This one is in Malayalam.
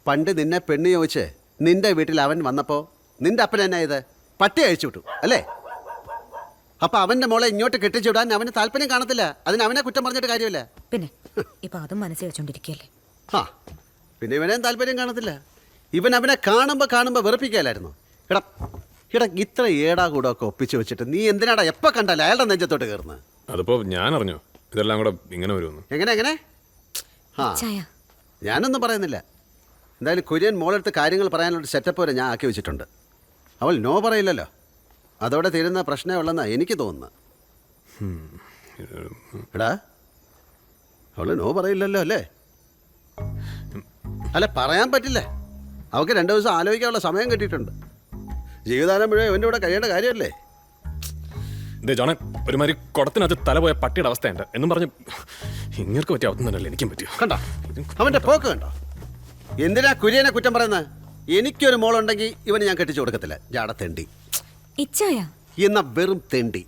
പണ്ട് നിന്നെ പെണ്ണ് ചോദിച്ച് നിന്റെ വീട്ടിൽ അവൻ വന്നപ്പോൾ നിന്റെ അപ്പൻ എന്നാ ഇത് പട്ടി അഴിച്ചു വിട്ടു അല്ലേ? അപ്പം അവൻ്റെ മോളെ ഇങ്ങോട്ട് കെട്ടിച്ചു വിടാൻ അവന് താല്പര്യം കാണത്തില്ല. അതിന് അവനെ കുറ്റം പറഞ്ഞിട്ട് കാര്യമില്ല. പിന്നെ ഇപ്പം അതും മനസ്സിൽ വെച്ചോണ്ടിരിക്കുകയല്ലേ. ആ പിന്നെ ഇവനെയും താല്പര്യം കാണത്തില്ല. ഇവൻ അവനെ കാണുമ്പോൾ വെറുപ്പിക്കലായിരുന്നു. എടാ എടാ ഇത്ര ഏടാ കൂടെ ഒക്കെ ഒപ്പിച്ച് വെച്ചിട്ട് നീ എന്തിനാടാ എപ്പോൾ കണ്ടാലും അയാളുടെ നെഞ്ചത്തോട്ട് കയറുന്നത്? അതിപ്പോ ഞാൻ അറിഞ്ഞോ ഇതെല്ലാം കൂടെ ഇങ്ങനെ വരുമെന്ന്? എങ്ങനെ ആ ചായ ഞാനൊന്നും പറയുന്നില്ല. എന്തായാലും കുര്യൻ മോളെടുത്ത് കാര്യങ്ങൾ പറയാനുള്ള സെറ്റപ്പ് വരെ ഞാൻ ആക്കി വെച്ചിട്ടുണ്ട്. അവൾ നോ പറയില്ലല്ലോ. അതോടെ തീരുന്ന പ്രശ്നമേ ഉള്ളെന്നാണ് എനിക്ക് തോന്നുന്നത്. എടാ അവൾ നോ പറയില്ലല്ലോ അല്ലേ? അല്ല പറയാൻ പറ്റില്ല. അവൾക്ക് 2 ദിവസം ആലോചിക്കാനുള്ള സമയം കിട്ടിയിട്ടുണ്ട്. ജീവിതാനം മുഴുവൻ ഇവൻ്റെ കൂടെ കഴിയേണ്ട കാര്യമല്ലേ? ജോണൻ ഒരുമാതിരി കുടത്തിനകത്ത് തല പോയ പട്ടിയുടെ അവസ്ഥയുണ്ട് എന്നും പറഞ്ഞ് ഇങ്ങനെ പറ്റിയ അവസ്ഥ തന്നെയല്ലേ എനിക്കും പറ്റിയോ? കണ്ടോ അവൻ്റെ പോക്ക് കണ്ടോ? എന്തിനാ കുര്യനെ കുറ്റം പറയുന്നത്? എനിക്കൊരു മോളുണ്ടെങ്കിൽ ഇവന് ഞാൻ കെട്ടിച്ചു കൊടുക്കത്തില്ല. ജാട തെണ്ടി ഇച്ചായ എന്ന വെറും തെണ്ടി.